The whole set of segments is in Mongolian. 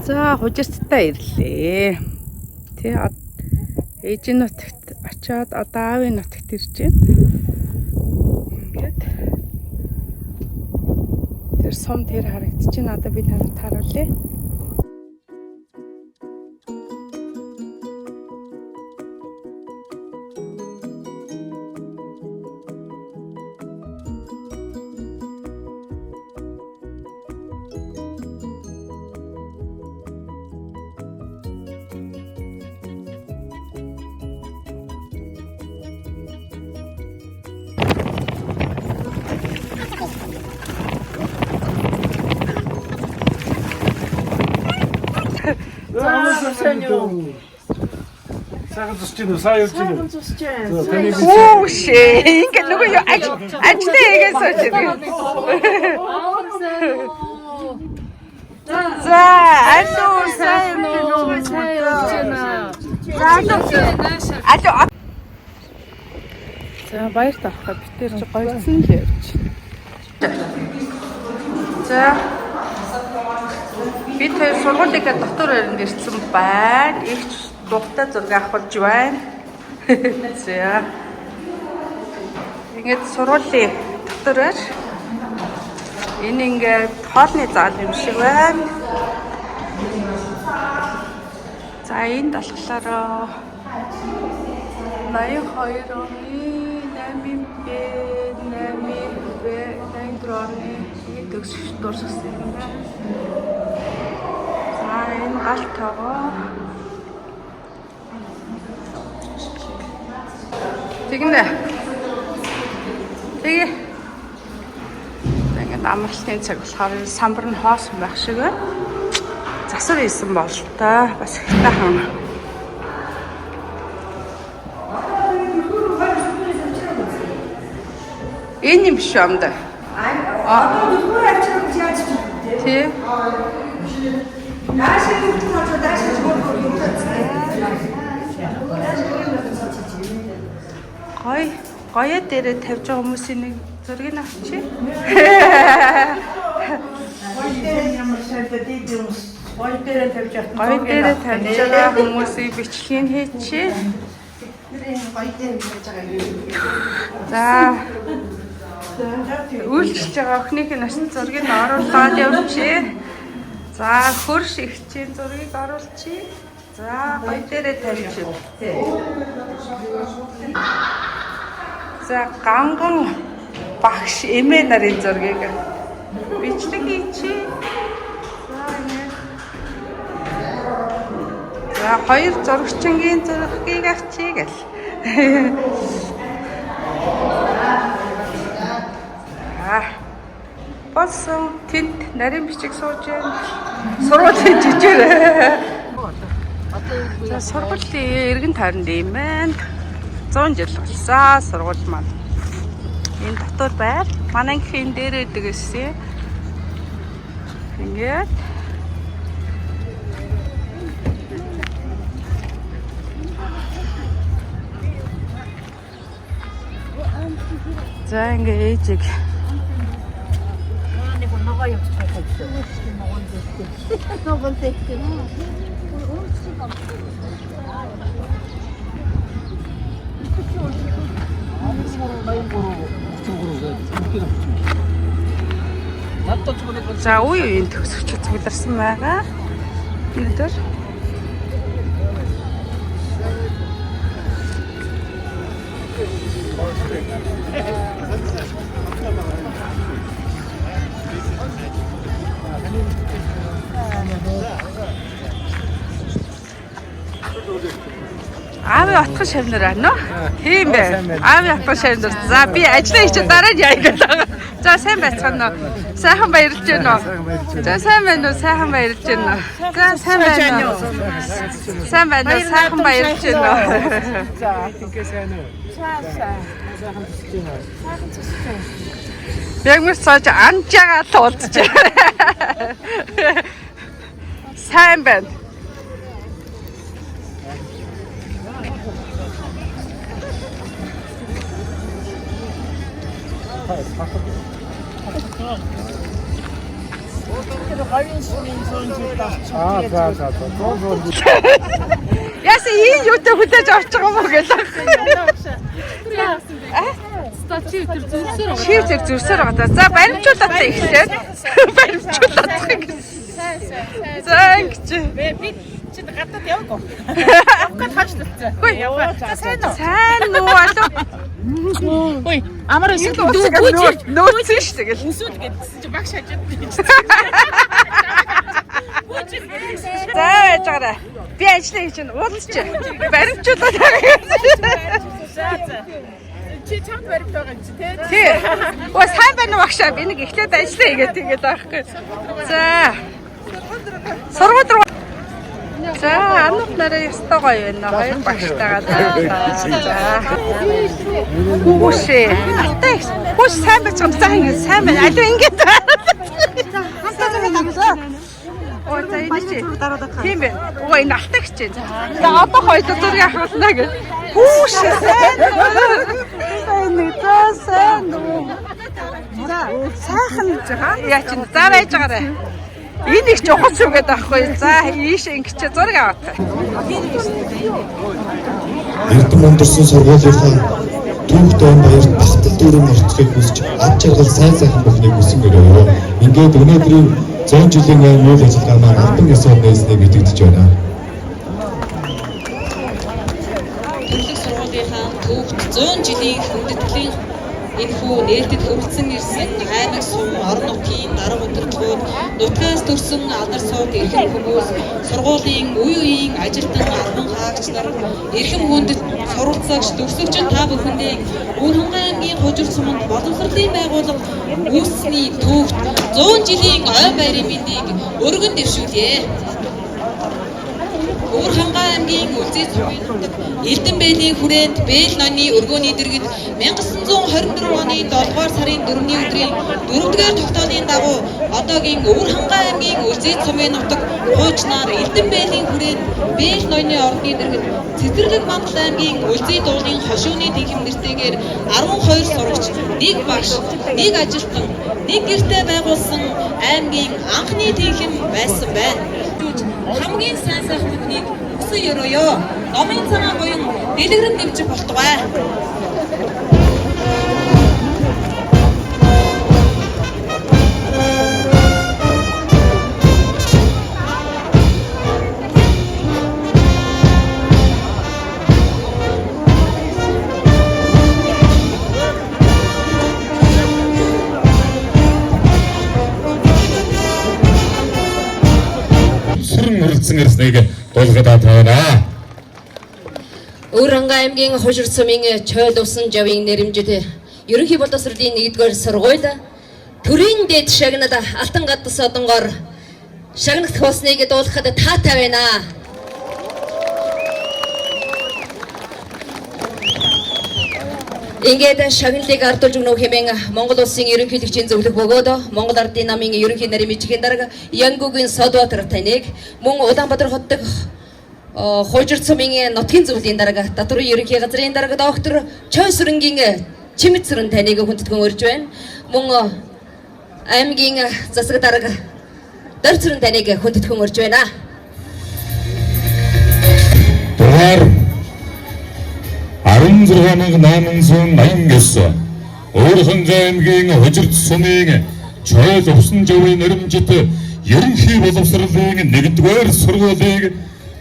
За хужирцтай ирлээ. Тэ ээжийн нутагт очиод одоо аавын нутагт ирж байна. Ингээд тэр сум тэр харагдчихээн. Одоо би танад харуулъя. Сайхан зусч гэнэ, сайн явж гэнэ. Сайхан зусч байна. Оо шээ. Ингээд нөгөө юу ажлаа хийгээд сууж байгаа. За, алуу сайн уу? Сайн явж байна. Алуу. За, баяр тавхад бид тэр чи гоёлсон л явж. За. Бид хоёр сургуулийнхаа доктор өрөнд ирсэн байна. Игч духтай зураг авахулж байна. За. Ингээд сургуулийн доктороор энэ ингээд хоолны зал юм шиг байна. За энэ болохоор 82 оны 8-нд 8 оны төгсөж дууссан юм байна. За энэ гал тоогоо тэгнэ. Тэгээ. Ингээд амралтын цаг болохоор самбар нь хоосон байх шиг байна. Засвар хийсэн бол та бас ихтэйхан. Энэ юм шүү амда. Тий. Гоё дээрээ тавьж байгаа хүмүүсийн нэг зургийг авчи. Гоё дээрээ тавьж байгаа хүмүүсийн бичлэгийг хийчихье. За. Үйлчлж байгаа охиныг нас зургийг оруулаад явуулчихъя. За, хөрш ихчийн зургийг оруулчихъя. За, гоё дээрээ тавьчих. За, ганган багш эмээ нарын зургийг бичлэг хийчихье. За, хоёр зурагчингийн зургийг авчий гэл. Болсон тэнд нарийн бичиг сууж байна. Сургуулийн жижиг. За, сургуулийн эргэн тойронд юм байна. 100 жил болсон сургууль маань. Энэ дотор байр. Манайхын дээрээ дэгэсээ. Ингээд за ингээд ээжиг за үеийн төгсөгчд цугларсан байгаа. Өнөөдөр аавын отгон шавнар байна уу? Тийм бай. Аавын отгон шавнар. За би ажиллаа хийчих дараа нь яа гэдэг. За сайн байцгаана уу? Сайхан баярлж байна уу? За сайн байна уу? Сайхан баярлж байна уу? За сайн байна уу? Сайн байна уу? Сайхан баярлж байна уу? За, ингээ сайн уу? Сайн. Сайхан зусч байна. Сайхан зусч байна. Яг мөр сууж анжаагаа туулж. Сайн байна. За. Зуун. Яасан ийм юутай хүлээж авч байгаа мó гэж. Статив төр зүрсээр байгаа. Шив зэрэг зүрсээр байгаа. За баримжуулаад ихлээд. Баримжуулаад гэсэн. За ингэж. Би чи гадаад яваагүй. Авах гэж тавьчихсан. Хөөе. Сайн уу алуу. Ой, амар өсөв. Нөөцөн ш тэгэл. Үсүүд гэдгсэн чи багш хажууд би. За яаж байгаа. Би ажиллая гэж уулзч. Баримжуулаад байгаа. Чи чамд барих байгаа чи тий. Тий. Оо сайн байна уу багшаа. Би нэг ихлээд ажиллая гэдэг ингэж байхгүй. За. Сургууль руу. За, анх нараа ястай гоё байна. Хоёр багштайгаа за. Хүүшээ. Аттай. Хүүш сайн байж байгаа. За ингэ сайн байна. Алуу ингэж. Оо за энэ чи. Тийм бэ. Оо энэ алтай гэж байна. За одоо хоёул зургийг авахна гэж. Хүүшээ сайн. Сайн уу? За, сайхан гэж байгаа. Яа чи за байж байгаарай. Энэ их чухал зүгээд байхгүй. За ийш ингэж зураг аваад. Эрдэм өндөрсөн сургуулийнхаа түүх дэм баярт багтал дүүрэн орцохыг хүсч ад жаргал сайн бүхнийг хүсэн өрөө. Ингээд өнөөдрийн 100 жилийн үйл ажиллагаа маань албан ёсоор нээснэ мэдэгдэж байна. Төрөлх сургуулийнхаа түүхт 100 жилийн хүндэтгэлийн энэхүү нээлтэд хөгжсөн ирсэн аймаг сум орон нутгийн дарга удирдлагууд нутгаас төрсэн алдар сууд ирхэн хүмүүс сургуулийн үе үеийн ажилтан албан хаагч нар эрхэм хүндэт сурвалжлагч төгсөгчид та бүхэндээ Өвөрхангай аймгийн хожир суманд боловсролын байгууллага үүссний түүхт 100 жилийн ой байрын мэндийг өргөн дэвшүүлье. Өвөрхангай аймгийн Үлзий цомын Эрдэнэ бэйлийн хүрээнд Бээл ноёны өргөөний дэргэд 1924 оны 7 дугаар сарын 4-ний өдрийн 4-р тогтоолын дагуу одоогийн Өвөрхангай аймгийн Үлзий цомын нутаг хуучнаар Эрдэнэ бэйлийн хүрээнд Бээл ноёны орны дэргэд Цэцэрлэг Мангал аймгийн Үлзий дуулын хошууны тэнхим нэртэйгээр 12 сурагч, 1 багш, 1 ажилтан, 1 гэртээ байгуулсан аймгийн анхны тэнхим байсан байна. Хамгийн сайн бүхнийг өсөн өрөөё. Номын цагаан буян дэлгэрэн дэвжих болтугай. Хүрэлцэн ирснийг дуулгадаа тавина. Өвөрхангай аймгийн хожир сумын чойл усан жавын нэрэмжид ерөнхий боловсролын 1-р сургууль төрийн дэд шагнад алтан гадас одонгоор шагнах болсныг дуулахад таатай байна. Ингээд шагналыг ардуулж өгнө хэмээн Монгол улсын ерөнхийлөгчийн зөвлөх бөгөөд Монгол Ардын намын ерөнхий нарийн мэжгийн дарга Янгугийн Содбаатар таныг мөн Улаанбаатар хот дахь хожир сумын нутгийн зөвлөлийн дарга Татварын ерөнхий газрын дарга доктор Чойсрынгийн Чимэт сүрэн таныг хүндэтгэн өрж байна. Мөн аймгийн засаг дарга Дорцрын таныг хүндэтгэн өрж байна. Дугаар 16889 Өвөрхангай аймгийн хожирт сумын чойл усан жавын нэрэмжит ерөнхий боловсролын 1-р сургуулийг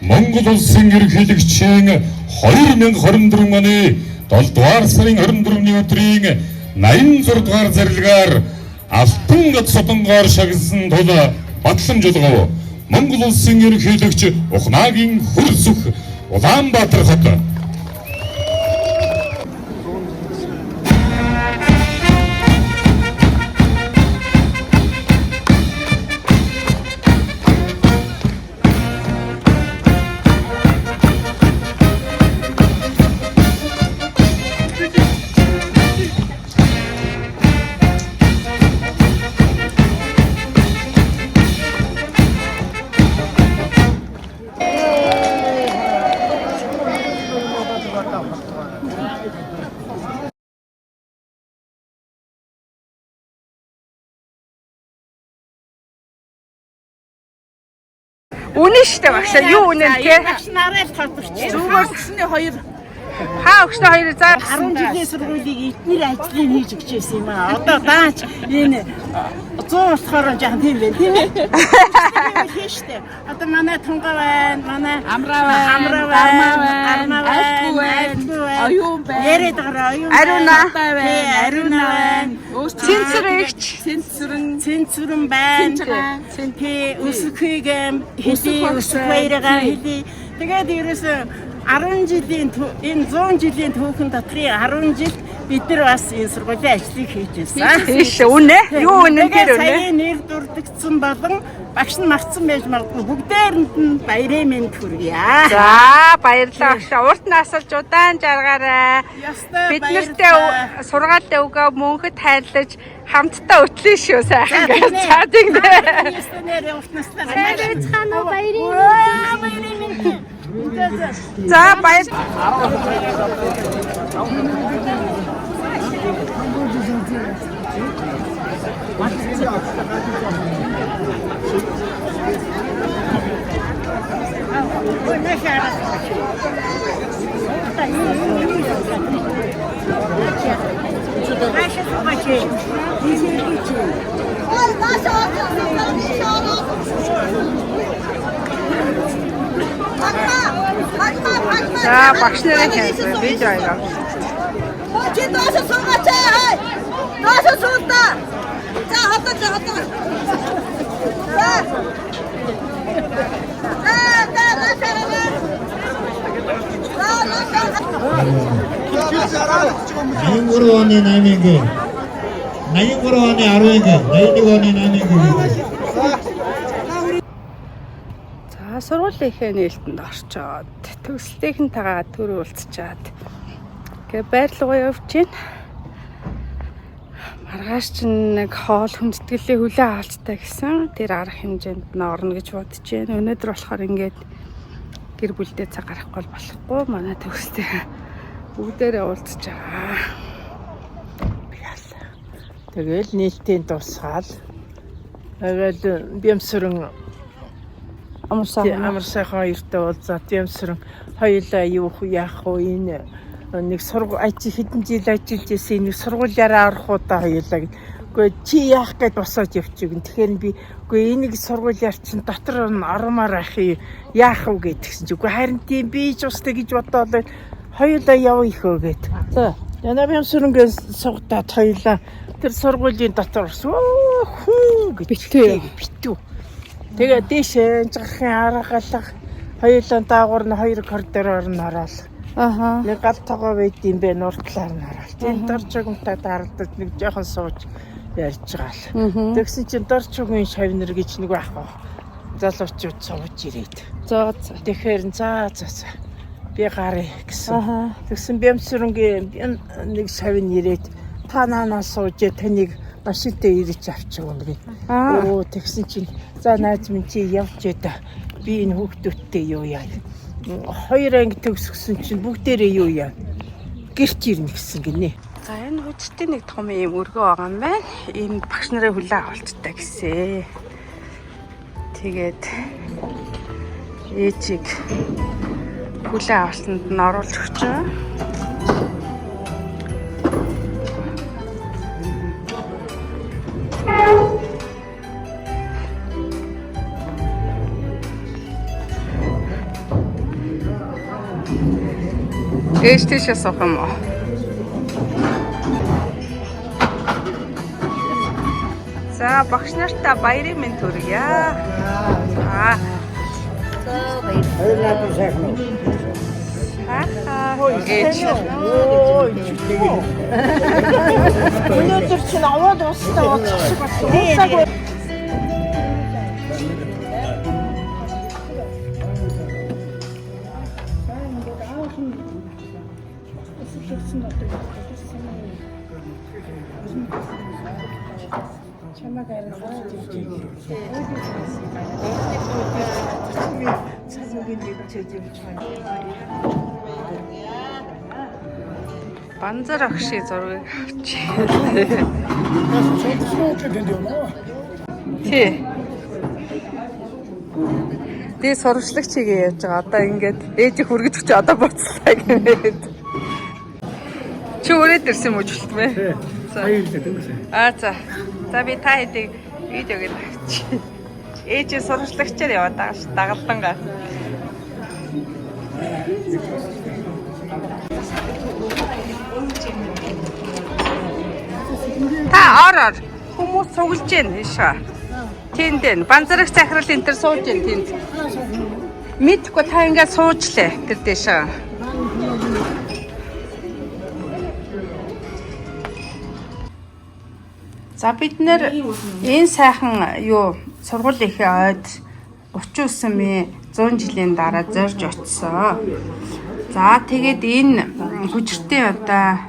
Монгол улсын ерөнхийлөгчийн 2024 оны 7 дугаар сарын 24-ний өдрийн 86 дугаар зарилгаар алтан гад содонгоор шагнасан тул батламжуулгав. Монгол улсын ерөнхийлөгч Ухнаагийн хөрсөх Улаанбаатар хот. Үнэн шүү дээ багш. Юу үнэн те? Багш нараа л тодорч. Зүгээр Багшны хоёр хаа өгчтэй хоёр за 10 жилийн сургуулийг эдгээр ажлыг хийж өгч байсан юм аа. Одоо даач энэ 100 болохоор жаахан тийм байх тийм ээ. Хийштэй. Одоо манай Тунга байна, манай Амраа байна, Айлтгүй байна, Оюун байна. Яриад байгаа Оюун байна. Ариуна байна. цэнцэрэгч Цэнцүрэн байна. Цэнхи өсөхийгэм хэлий өсөхөйрэга хэлий. Тэгээд ерөөсөө 10 жилийн энэ 100 жилийн түүхэн дотрын 10 жил бид нар бас энэ сургуулийн ажлыг хийж байсан. тийш үнэ? Юу үнэн дээр үнэ? Сая нэр дурдгдсан болон багш нь мартсан байж магадгүй бүгдээрэнд нь баярын мэнд хүргье. За баярлалаа багш. Урд нь асуулж удаан жаргаарай. Ястай Бид нартэй сургаалтай өгөө мөнхөд хайрлаж хамтдаа өтлөө шүү сайхан гэж. За тийм дээ. Ястай нэр уртнастай. Байцгаана уу баярын. Баярын мэнд. За баяр. За багш нарын хэлбэр видео аваа. Чи доош суугаач ээ. Доош суута. За хатаа. Аюнгуру оны 8-ыг 83 оны 10-ыг 81 оны 8-ыг За сургуулийнхээ нээлтэнд орчоод төгсөлтийнхэнтэйгээ төр уулзчаад гээ байрлалгаа явж гин. Маргааш чинь нэг хоол хүндэтгэлийн хүлээ авалцтай гэсэн тэр арга хэмжээнд нь орно гэж бодож байна. Өнөөдөр болохоор ингээд гэр бүлдээ цаг гарахгүй болохгүй манай төгсөлтөө бүгдээрээ уулзч байгаа. Тэгэл нээлтийн тусгаал. Тэгэл бямсрын амар сайхан хоёртой уулзаад бямсрын хоёулаа юу яах вэ энэ нэг хэдэн жил ажиллаж ирсэн нэг сургуулиараа орох удаа хоёулаа. Гэхдээ чи яах гээд босоод явчихвэн. Тэгэхээр би үгүй энийг сургуулиар чинь дотор нь оромоор ах яах вэ гэдгсэн чи үгүй харин тийм би ч устай гэж бодоод хоёулаа явъя ихөө гээд. За яна бямсрынгийн сугтаад хоёулаа тэр сургуулийн дотор хүн гэж битүү. Тэгээ дээшээ жарахын аргалах хоёулаа даагуур нь хоёр коридороор нь ороод. Аха. Нэг гал тогоо байд юм бэ нуртлаар нь ороод. Тийм дорчогтой даралдаж нэг жоохон сууж ярьж байгаа л. Тэгсэн чинь дорчогийн шавнэр гэж нэг байх. Залуучууд сууж ирээд. За. Тэгэхээр за. Би гарыг гэсэн. Тэгсэн бямсрынгийн нэг шавн ирээд та наанаас сууж таныг машинтай ирэж авчих юм гээ. Оо тэгсэн чинь за найз минь чи явж яда. Би энэ хүүхдүүдтэй юу яа. Хоёр анги төгсгсөн чинь бүгдээрээ юу яа. Гэрч ирнэ гэсэн гинэ. За энэ хүчтэй нэг том юм өргөө байгаа юм байна. Ийм багш нарын хүлээ авалттай гэсэн. Тэгээд ээжийг хүлээ авалтанд нь оруулж өгч байгаа. Ээж тийшээ суух юм уу? За багш нартай баярын мэнд хүргье. За. Баярлалаа сайхан уу. Ээж. Өнөөдөр чинь аваад уустай уучих шиг болсон. Банзар агшийн зургийг авчи. Тий. Дээ сурагчлагч хийгээ яаж байгаа. Одоо ингээд ээжийг хүргэж өгч одоо буцлаа гэгээд. Чи өрөөд ирсэн юм уу жилтмээ? Хоёр л дээ. За. За би та хэдийг видеог авчи. Ээжээ сурагчлагчаар яваад байгаа ш. Дагалдангаа. Та ороор хүмүүс цуглаж байна тийшээ. Тэнд энэ банзарах захирал энэ төр сууж байна тэнд. Мэдгүй та ингээд суучлаа тэр дэшээ. За бид нэр энэ сайхан юу сургууль ихээ ойд 39 100 жилийн дараа зорж очсон. За тэгээд энэ хүчтэй одоо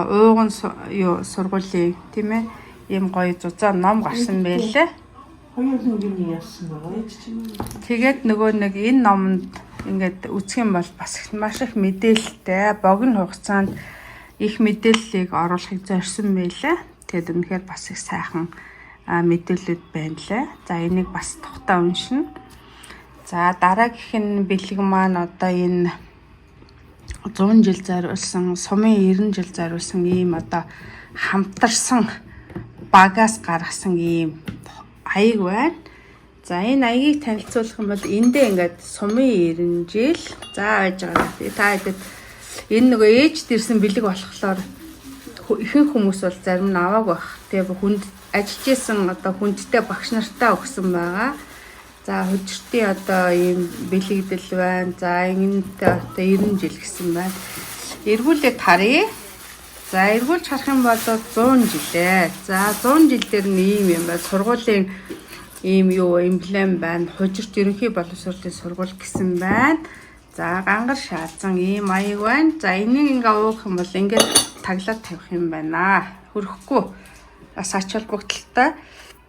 ууган юу сургуулийн тийм ээ ийм гоё зузаан ном гарсан байлээ. хоёулангийн яасан байгаа чинь. Тэгээд нөгөө нэг энэ номонд ингээд үсэх юм бол бас маш их мэдээлэлтэй богино хугацаанд их мэдээллийг оруулахыг зорьсон байлээ. Тэгээд үнэхээр бас их сайхан мэдээлэлүүд байна лээ. За энийг бас тухтаа уншина. За дараагийнх нь бэлэг маань одоо энэ 100 жил зориулсан, сумын 90 жил зориулсан ийм одоо хамтарсан багаас гаргасан ийм аяг байна. За энэ аягийг танилцуулах юм бол эндээ ингээд сумын 90 жил за байж байгаа. Та хэд энэ нөгөө ээжд ирсэн бэлэг болохоор ихэнх хүмүүс бол зарим нь аваагүй байх. Тэгээ хүнд ажиллаж исэн одоо хүндтэй багш нартаа өгсөн байгаа. За хөдөртийн одоо ийм бэлэгдэл байна. За энэтэй одоо 90 жил гэсэн байна. Эргүүлээд харъя. За эргүүлж харах юм бол 100 жилээ. За 100 жил дээр нь ийм юм байна. Сургуулийн ийм юу эмблем байна. Хужирт ерөнхий боловсролын сургууль гэсэн байна. За гангар шаацсан ийм аяг байна. За энийг ингээ уух юм бол ингээд таглаад тавих юм байна. Хөрөхгүй бас ач холбогдолтой.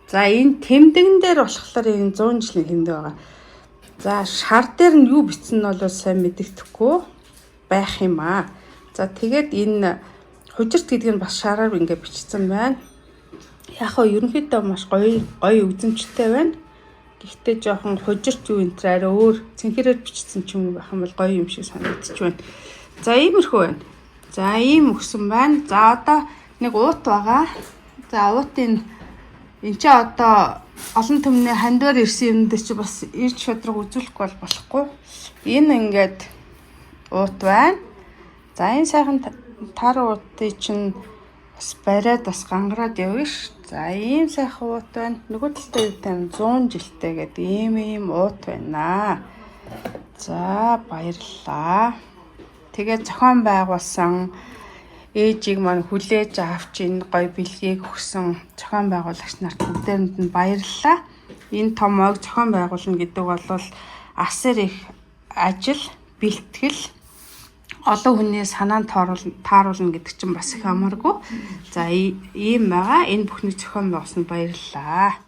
За энэ тэмдэгэн дээр болохоор энэ 100 жилийн тэмдэг байгаа. За шар дээр нь юу бичсэн нь бол сайн мэдэгдэхгүй байх юм аа. За тэгээд энэ хужирт гэдэг нь бас шараар ингээ бичсэн байна. Яг хоо ерөнхийдөө маш гоё үзэмжтэй байна. Гэхдээ жоохон хужирт юу энэ арай өөр цэнхэрээр бичсэн ч юм уу байх юм бол гоё юм шиг санагдчих байна. За иймэрхүү байна. За ийм өгсөн байна. За одоо нэг уут байгаа. За уутын энэ ч одоо олон түмний хандвар ирсэн юмдээ чи бас ирж шудраг үзүүлэхгүй болохгүй. Энэ ингээд уут байна. За энэ сайхан тар уутыг чинь бас бариад бас гангараад явна ш. За ийм сайхан уут байна. Нөгөө талтай үеийн 100 жилтэй гэдэг ийм уут байна. За баярлалаа. Тэгээд зохион байгуулсан ээжийг маань хүлээж авч энэ гоё бэлгийг өгсөн зохион байгуулагч нарт бүгдээрэнд нь баярлалаа. Энэ томоог зохион байгуулна гэдэг бол асар их ажил, бэлтгэл, олон хүний санаанд тааруулна гэдэг чинь бас их амаргүй. За ийм байгаа. Энэ бүхний зохион байгуулсанд баярлалаа.